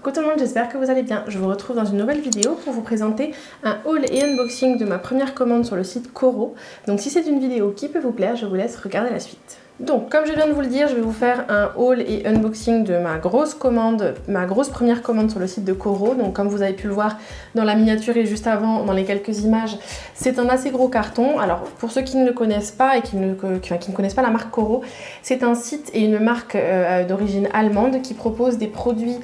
Coucou tout le monde, j'espère que vous allez bien. Je vous retrouve dans une nouvelle vidéo pour vous présenter un haul et unboxing de ma première commande sur le site Coro. Donc si c'est une vidéo qui peut vous plaire, je vous laisse regarder la suite. Donc comme je viens de vous le dire, je vais vous faire un haul et unboxing de ma grosse commande, ma grosse première commande sur le site de Coro. Donc comme vous avez pu le voir dans la miniature et juste avant, dans les quelques images, c'est un assez gros carton. Alors pour ceux qui ne le connaissent pas et qui ne connaissent pas la marque Coro, c'est un site et une marque d'origine allemande qui propose des produits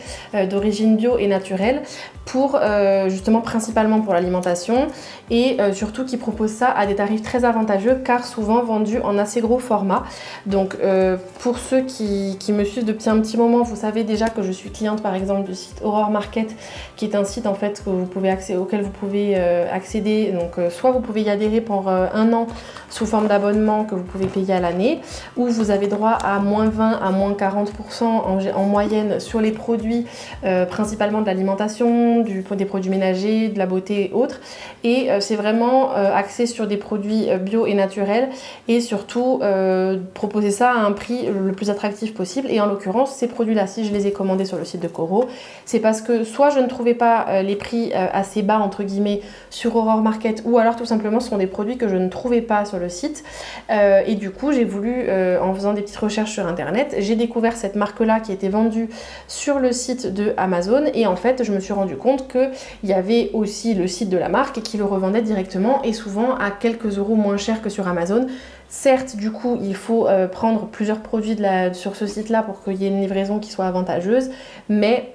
d'origine bio et naturelle pour justement principalement pour l'alimentation et surtout qui propose ça à des tarifs très avantageux car souvent vendus en assez gros format. Donc pour ceux qui me suivent depuis un petit moment, vous savez déjà que je suis cliente par exemple du site Aurore Market, qui est un site en fait que vous pouvez auquel vous pouvez accéder. Donc soit vous pouvez y adhérer pour un an sous forme d'abonnement que vous pouvez payer à l'année, ou vous avez droit à moins 20 à moins 40% en moyenne sur les produits, principalement de l'alimentation, des produits ménagers, de la beauté et autres. Et c'est vraiment axé sur des produits bio et naturels et surtout proposer ça à un prix le plus attractif possible. Et en l'occurrence, ces produits-là, si je les ai commandés sur le site de Coro, c'est parce que soit je ne trouvais pas les prix assez bas entre guillemets sur Aurore Market, ou alors tout simplement ce sont des produits que je ne trouvais pas sur le site. Et du coup, j'ai voulu, en faisant des petites recherches sur internet, j'ai découvert cette marque-là qui était vendue sur le site de Amazon. Et en fait, je me suis rendu compte qu'il y avait aussi le site de la marque qui le revendait directement et souvent à quelques euros moins cher que sur Amazon. Certes, du coup, il faut prendre plusieurs produits sur ce site-là pour qu'il y ait une livraison qui soit avantageuse, mais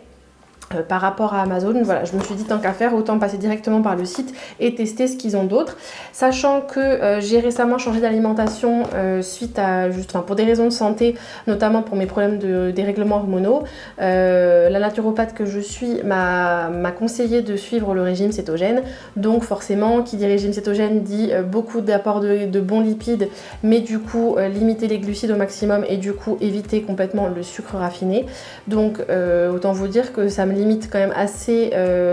par rapport à Amazon, voilà, je me suis dit tant qu'à faire, autant passer directement par le site et tester ce qu'ils ont d'autre. Sachant que j'ai récemment changé d'alimentation suite à pour des raisons de santé, notamment pour mes problèmes de dérèglement hormonaux. La naturopathe que je suis m'a conseillé de suivre le régime cétogène. Donc forcément, qui dit régime cétogène dit beaucoup d'apports de bons lipides, mais du coup limiter les glucides au maximum et du coup éviter complètement le sucre raffiné. Donc autant vous dire que ça me limite quand même assez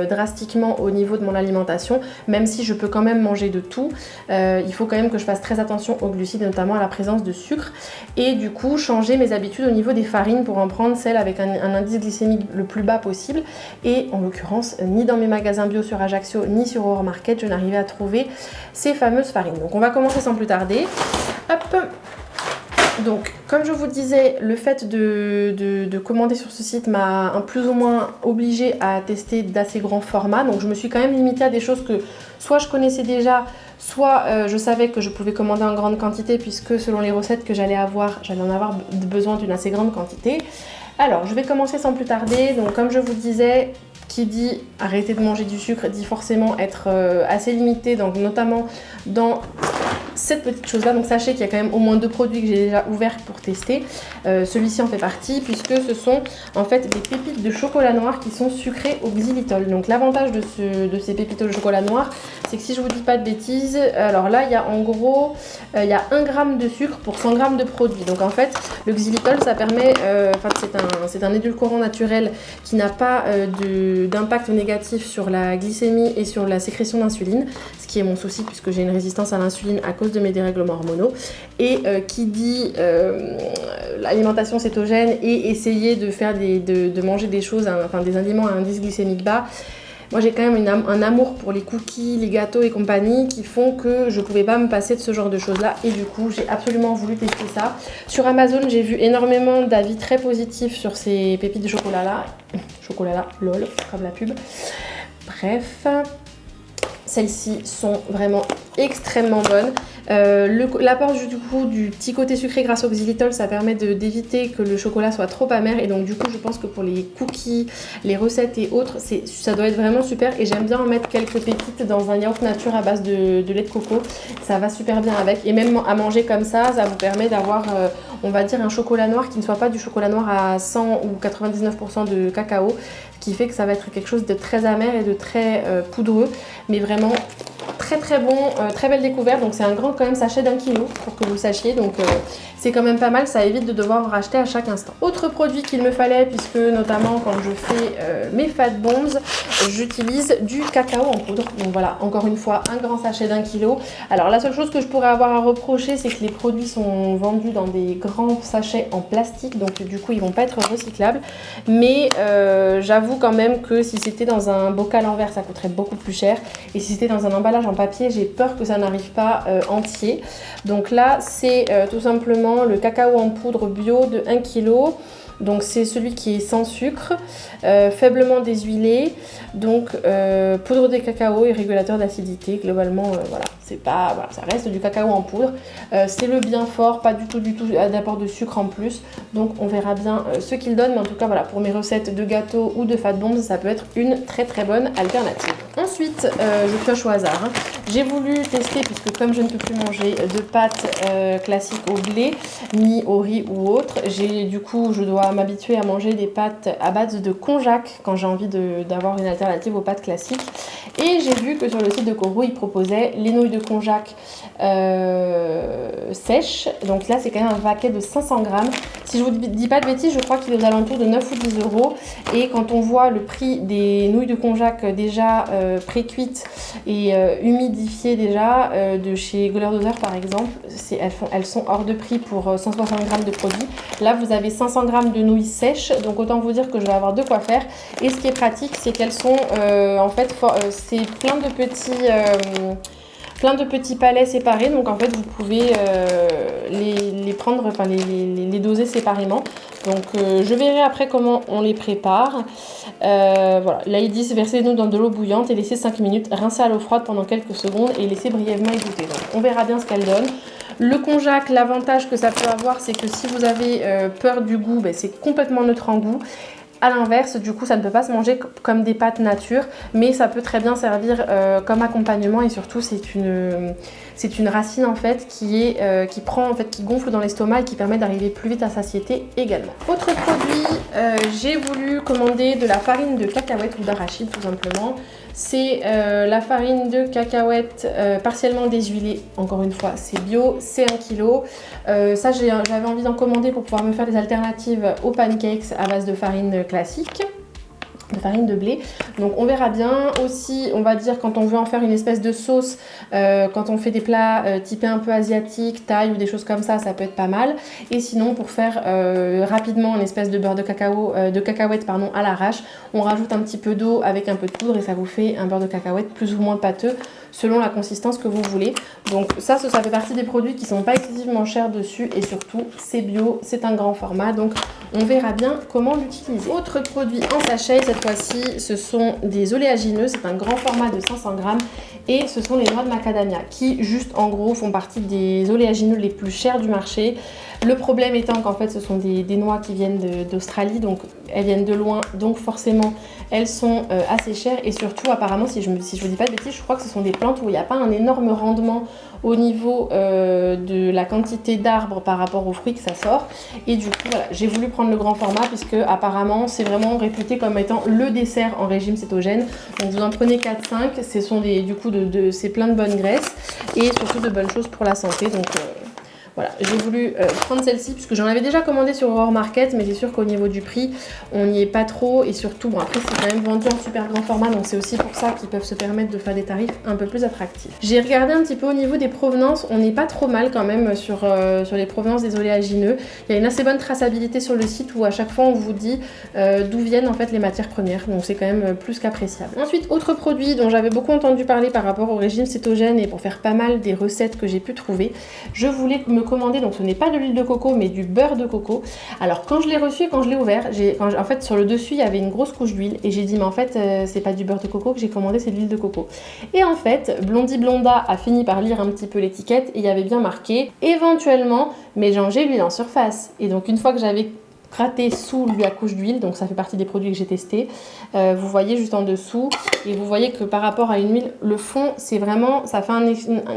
drastiquement au niveau de mon alimentation, même si je peux quand même manger de tout. Il faut quand même que je fasse très attention aux glucides, notamment à la présence de sucre, et du coup changer mes habitudes au niveau des farines pour en prendre celles avec un indice glycémique le plus bas possible. Et en l'occurrence, ni dans mes magasins bio sur Ajaccio, ni sur Aurore Market, je n'arrivais à trouver ces fameuses farines. Donc on va commencer sans plus tarder. Hop. Donc, comme je vous disais, le fait de commander sur ce site m'a plus ou moins obligée à tester d'assez grands formats. Donc, je me suis quand même limitée à des choses que soit je connaissais déjà, soit je savais que je pouvais commander en grande quantité puisque selon les recettes que j'allais en avoir besoin d'une assez grande quantité. Alors, je vais commencer sans plus tarder. Donc, comme je vous disais, qui dit arrêter de manger du sucre dit forcément être assez limité, donc notamment dans cette petite chose là. Donc sachez qu'il y a quand même au moins 2 produits que j'ai déjà ouverts pour tester. Celui-ci en fait partie puisque ce sont en fait des pépites de chocolat noir qui sont sucrées au xylitol. Donc l'avantage de ces pépites de chocolat noir, c'est que si je vous dis pas de bêtises, alors là il y a en gros il y a 1 g de sucre pour 100 g de produit. Donc en fait le xylitol ça permet, c'est un édulcorant naturel qui n'a pas d'impact négatif sur la glycémie et sur la sécrétion d'insuline, ce qui est mon souci puisque j'ai une résistance à l'insuline à cause de mes dérèglements hormonaux. Et qui dit l'alimentation cétogène et essayer de faire de manger des choses, des aliments à indice glycémique bas. Moi j'ai quand même un amour pour les cookies, les gâteaux et compagnie qui font que je pouvais pas me passer de ce genre de choses là, et du coup j'ai absolument voulu tester ça. Sur Amazon j'ai vu énormément d'avis très positifs sur ces pépites de chocolat là, lol, comme la pub. Bref, celles-ci sont vraiment extrêmement bonnes. L'apport du petit côté sucré grâce au xylitol, ça permet d'éviter que le chocolat soit trop amer, et donc du coup je pense que pour les cookies, les recettes et autres, ça doit être vraiment super. Et j'aime bien en mettre quelques pépites dans un yaourt nature à base de lait de coco, ça va super bien avec. Et même à manger comme ça vous permet d'avoir on va dire un chocolat noir qui ne soit pas du chocolat noir à 100 ou 99% de cacao, ce qui fait que ça va être quelque chose de très amer et de très poudreux, mais vraiment très bon, très belle découverte. Donc c'est un grand quand même sachet d'1 kg pour que vous sachiez. Donc c'est quand même pas mal, ça évite de devoir racheter à chaque instant. Autre produit qu'il me fallait, puisque notamment quand je fais mes fat bombs, j'utilise du cacao en poudre. Donc voilà, encore une fois, un grand sachet d'1 kg. Alors la seule chose que je pourrais avoir à reprocher, c'est que les produits sont vendus dans des grands sachets en plastique. Donc du coup, ils vont pas être recyclables. Mais j'avoue quand même que si c'était dans un bocal en verre, ça coûterait beaucoup plus cher. Et si c'était dans un emballage en papier, j'ai peur que ça n'arrive pas entier. Donc là, c'est tout simplement le cacao en poudre bio de 1 kg. Donc c'est celui qui est sans sucre, faiblement déshuilé, donc poudre de cacao et régulateur d'acidité. Globalement, voilà, c'est pas, voilà, ça reste du cacao en poudre. C'est le bien fort, pas du tout d'apport de sucre en plus. Donc on verra bien ce qu'il donne, mais en tout cas voilà, pour mes recettes de gâteaux ou de fat bombs, ça peut être une très bonne alternative. Ensuite, je pioche au hasard. Hein. J'ai voulu tester, puisque comme je ne peux plus manger de pâtes classiques au blé, ni au riz ou autre, du coup je dois m'habituer à manger des pâtes à base de konjac quand j'ai envie d'avoir une alternative aux pâtes classiques. Et j'ai vu que sur le site de Koro, ils proposaient les nouilles de konjac sèches. Donc là, c'est quand même un paquet de 500 grammes. Si je vous dis pas de bêtises, je crois qu'il est aux alentours de 9 ou 10 euros. Et quand on voit le prix des nouilles de konjac déjà pré-cuites et humidifiées déjà, de chez Goulardozer par exemple, elles sont hors de prix pour 160 grammes de produits. Là, vous avez 500 grammes de nouilles sèches, donc autant vous dire que je vais avoir de quoi faire. Et ce qui est pratique, c'est qu'elles sont en fait, c'est plein de petits palets séparés, donc en fait vous pouvez les prendre, enfin les doser séparément. Donc je verrai après comment on les prépare. Voilà, là ils disent versez-nous dans de l'eau bouillante et laissez 5 minutes, rincer à l'eau froide pendant quelques secondes et laissez brièvement égoutter. Donc on verra bien ce qu'elle donne. Le konjac, l'avantage que ça peut avoir, c'est que si vous avez peur du goût, ben, c'est complètement neutre en goût. A l'inverse, du coup, ça ne peut pas se manger comme des pâtes nature, mais ça peut très bien servir comme accompagnement et surtout, c'est une racine en fait qui gonfle dans l'estomac et qui permet d'arriver plus vite à satiété également. Autre produit, j'ai voulu commander de la farine de cacahuètes ou d'arachide tout simplement. C'est la farine de cacahuètes partiellement déshuilée, encore une fois c'est bio, c'est 1 kg. Ça j'avais envie d'en commander pour pouvoir me faire des alternatives aux pancakes à base de farine classique, de farine de blé. Donc on verra bien. Aussi on va dire quand on veut en faire une espèce de sauce, quand on fait des plats typés un peu asiatiques, thaï ou des choses comme ça peut être pas mal. Et sinon pour faire rapidement une espèce de beurre de cacahuète à l'arrache, on rajoute un petit peu d'eau avec un peu de poudre et ça vous fait un beurre de cacahuète plus ou moins pâteux selon la consistance que vous voulez. Donc ça fait partie des produits qui sont pas excessivement chers dessus et surtout c'est bio, c'est un grand format, donc on verra bien comment l'utiliser. Autre produit en sachet, cette fois-ci ce sont des oléagineux, c'est un grand format de 500 grammes et ce sont les noix de macadamia qui juste en gros font partie des oléagineux les plus chers du marché. Le problème étant qu'en fait ce sont des noix qui viennent d'Australie, donc elles viennent de loin, donc forcément elles sont assez chères et surtout apparemment si je vous dis pas de bêtises, je crois que ce sont des plantes où il n'y a pas un énorme rendement au niveau de la quantité d'arbres par rapport aux fruits que ça sort. Et du coup voilà, j'ai voulu prendre le grand format puisque apparemment c'est vraiment réputé comme étant le dessert en régime cétogène. Donc vous en prenez 4-5, ce sont c'est plein de bonnes graisses et surtout de bonnes choses pour la santé. Donc voilà, j'ai voulu prendre celle-ci puisque j'en avais déjà commandé sur Aurore Market, mais c'est sûr qu'au niveau du prix, on n'y est pas trop. Et surtout, bon après c'est quand même vendu en super grand format, donc c'est aussi pour ça qu'ils peuvent se permettre de faire des tarifs un peu plus attractifs. J'ai regardé un petit peu au niveau des provenances, on n'est pas trop mal quand même sur les provenances des oléagineux. Il y a une assez bonne traçabilité sur le site où à chaque fois on vous dit d'où viennent en fait les matières premières, donc c'est quand même plus qu'appréciable. Ensuite, autre produit dont j'avais beaucoup entendu parler par rapport au régime cétogène et pour faire pas mal des recettes que j'ai pu trouver, je voulais me commander, donc ce n'est pas de l'huile de coco mais du beurre de coco. Alors quand je l'ai reçu et quand je l'ai ouvert, en fait sur le dessus il y avait une grosse couche d'huile et j'ai dit mais en fait c'est pas du beurre de coco que j'ai commandé, c'est de l'huile de coco. Et en fait Blondie Blonda a fini par lire un petit peu l'étiquette et il y avait bien marqué éventuellement mélanger l'huile en surface. Et donc une fois que j'avais gratté sous la couche d'huile, donc ça fait partie des produits que j'ai testés, vous voyez juste en dessous et vous voyez que par rapport à une huile, le fond c'est vraiment, ça fait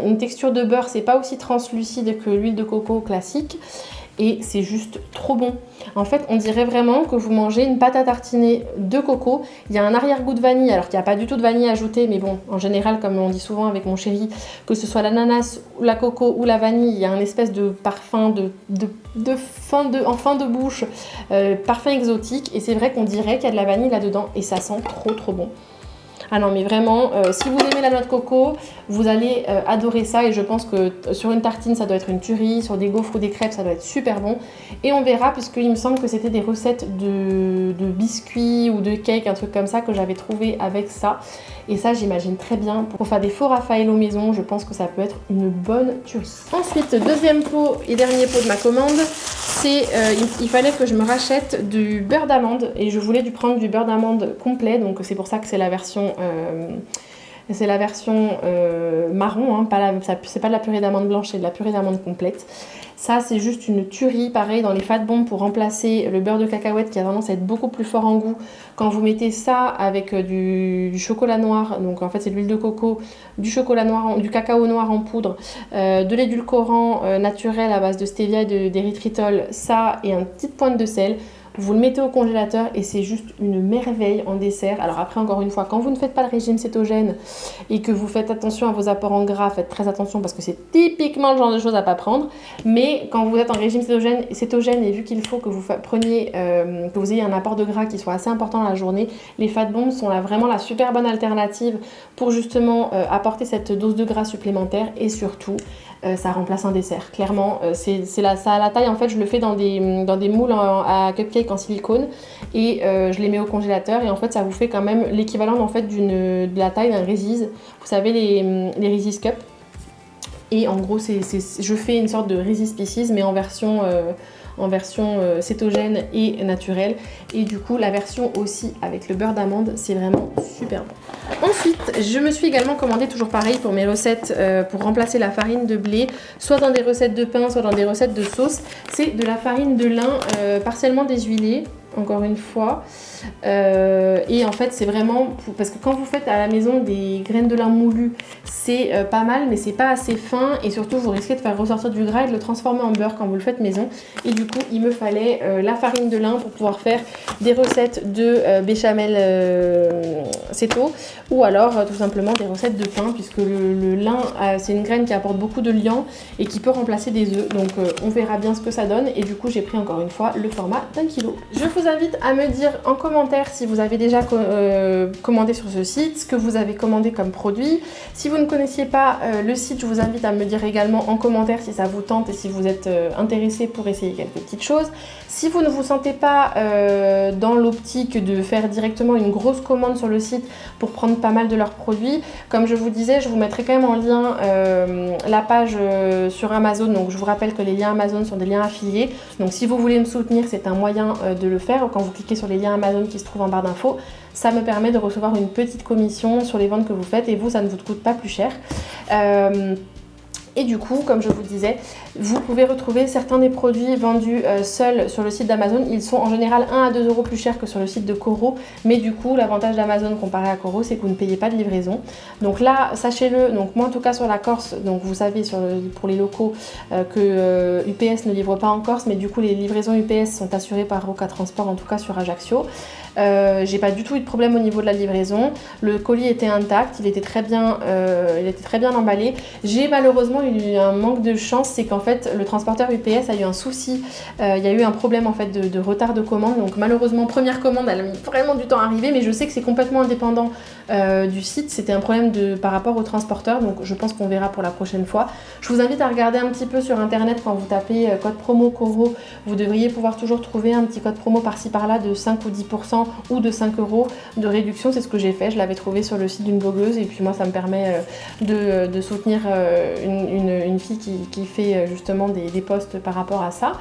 une texture de beurre, c'est pas aussi translucide que l'huile de coco classique et c'est juste trop bon. En fait, on dirait vraiment que vous mangez une pâte à tartiner de coco. Il y a un arrière-goût de vanille, alors qu'il n'y a pas du tout de vanille ajoutée, mais bon, en général, comme on dit souvent avec mon chéri, que ce soit l'ananas, la coco ou la vanille, il y a un espèce de parfum en fin de bouche, parfum exotique, et c'est vrai qu'on dirait qu'il y a de la vanille là-dedans, et ça sent trop bon. Ah non mais vraiment, si vous aimez la noix de coco, vous allez adorer ça, et je pense que sur une tartine ça doit être une tuerie, sur des gaufres ou des crêpes ça doit être super bon. Et on verra, puisqu'il me semble que c'était des recettes de biscuits ou de cake, un truc comme ça que j'avais trouvé avec ça. Et ça j'imagine très bien pour faire des faux Raffaello maison, je pense que ça peut être une bonne tuerie. Ensuite, deuxième pot et dernier pot de ma commande, c'est il fallait que je me rachète du beurre d'amande, et je voulais prendre du beurre d'amande complet, donc c'est pour ça que c'est la version marron, hein, c'est pas de la purée d'amande blanche, c'est de la purée d'amande complète. Ça c'est juste une tuerie, pareil dans les fat bombs pour remplacer le beurre de cacahuète qui a tendance à être beaucoup plus fort en goût. Quand vous mettez ça avec du chocolat noir, donc en fait c'est de l'huile de coco, du chocolat noir, du cacao noir en poudre, de l'édulcorant naturel à base de stevia et d'érythritol, ça et une petite pointe de sel. Vous le mettez au congélateur et c'est juste une merveille en dessert. Alors après, encore une fois, quand vous ne faites pas le régime cétogène et que vous faites attention à vos apports en gras, faites très attention parce que c'est typiquement le genre de choses à pas prendre. Mais quand vous êtes en régime cétogène et vu qu'il faut que vous preniez, que vous ayez un apport de gras qui soit assez important dans la journée, les fat bombs sont là vraiment la super bonne alternative pour justement apporter cette dose de gras supplémentaire, et surtout ça remplace un dessert. Clairement, ça a la taille, en fait je le fais dans des moules à cupcake en silicone, et je les mets au congélateur, et en fait ça vous fait quand même l'équivalent en fait de la taille d'un Reese's. Vous savez les Reese's Cup. Et en gros je fais une sorte de Reese's Pieces mais en version cétogène et naturelle, et du coup la version aussi avec le beurre d'amande, c'est vraiment super bon. Ensuite, je me suis également commandé, toujours pareil pour mes recettes, pour remplacer la farine de blé, soit dans des recettes de pain, soit dans des recettes de sauce, c'est de la farine de lin partiellement déshuilée, encore une fois. Et en fait c'est vraiment parce que quand vous faites à la maison des graines de lin moulues, c'est pas mal, mais c'est pas assez fin, et surtout vous risquez de faire ressortir du gras et de le transformer en beurre quand vous le faites maison. Et du coup il me fallait la farine de lin pour pouvoir faire des recettes de béchamel céto, ou alors tout simplement des recettes de pain, puisque le lin c'est une graine qui apporte beaucoup de liant et qui peut remplacer des œufs, donc on verra bien ce que ça donne. Et du coup j'ai pris encore une fois le format d'1 kg. Je vous invite à me dire en commentaire si vous avez déjà commandé sur ce site, ce que vous avez commandé comme produit. Si vous ne connaissiez pas le site, je vous invite à me dire également en commentaire si ça vous tente et si vous êtes intéressé pour essayer quelques petites choses. Si vous ne vous sentez pas dans l'optique de faire directement une grosse commande sur le site pour prendre pas mal de leurs produits, comme je vous disais, je vous mettrai quand même en lien la page sur Amazon. Donc je vous rappelle que les liens Amazon sont des liens affiliés, donc si vous voulez me soutenir, c'est un moyen de le faire. Quand vous cliquez sur les liens Amazon qui se trouvent en barre d'infos, ça me permet de recevoir une petite commission sur les ventes que vous faites, et vous, ça ne vous coûte pas plus cher. Et du coup, comme je vous disais, vous pouvez retrouver certains des produits vendus seuls sur le site d'Amazon. Ils sont en général 1 à 2 € plus chers que sur le site de Coro. Mais du coup, l'avantage d'Amazon comparé à Coro, c'est que vous ne payez pas de livraison. Donc là, sachez-le, donc moi en tout cas sur la Corse, donc vous savez pour les locaux que UPS ne livre pas en Corse, mais du coup les livraisons UPS sont assurées par Roca Transport, en tout cas sur Ajaccio. J'ai pas du tout eu de problème au niveau de la livraison. Le colis était intact, il était très bien emballé. J'ai malheureusement eu un manque de chance, c'est qu'en fait le transporteur UPS a eu un souci, il y a eu un problème en fait de retard de commande. Donc malheureusement première commande, elle a mis vraiment du temps à arriver, mais je sais que c'est complètement indépendant du site. C'était un problème par rapport au transporteur, donc je pense qu'on verra pour la prochaine fois. Je vous invite à regarder un petit peu sur internet. Quand vous tapez code promo Coro, vous devriez pouvoir toujours trouver un petit code promo par-ci par-là de 5 ou 10% ou de 5 € de réduction. C'est ce que j'ai fait, je l'avais trouvé sur le site d'une blogueuse, et puis moi ça me permet de soutenir une fille qui fait justement des posts par rapport à ça.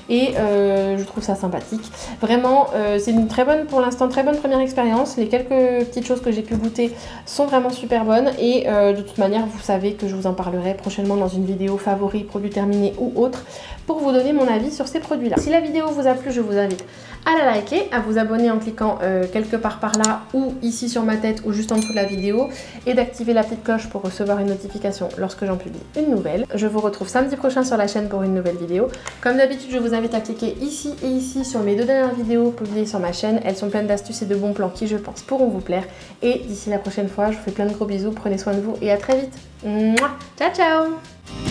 Et je trouve ça sympathique. Vraiment, c'est une très bonne, pour l'instant, très bonne première expérience. Les quelques petites choses que j'ai pu goûter sont vraiment super bonnes. Et de toute manière, vous savez que je vous en parlerai prochainement dans une vidéo favoris, produits terminés ou autre, pour vous donner mon avis sur ces produits-là. Si la vidéo vous a plu, je vous invite à la liker, à vous abonner en cliquant quelque part par là ou ici sur ma tête ou juste en dessous de la vidéo et d'activer la petite cloche pour recevoir une notification lorsque j'en publie une nouvelle. Je vous retrouve samedi prochain sur la chaîne pour une nouvelle vidéo. Comme d'habitude, je vous invite à cliquer ici et ici sur mes 2 dernières vidéos publiées sur ma chaîne. Elles sont pleines d'astuces et de bons plans qui, je pense, pourront vous plaire. Et d'ici la prochaine fois, je vous fais plein de gros bisous, prenez soin de vous et à très vite. Mouah. Ciao ciao.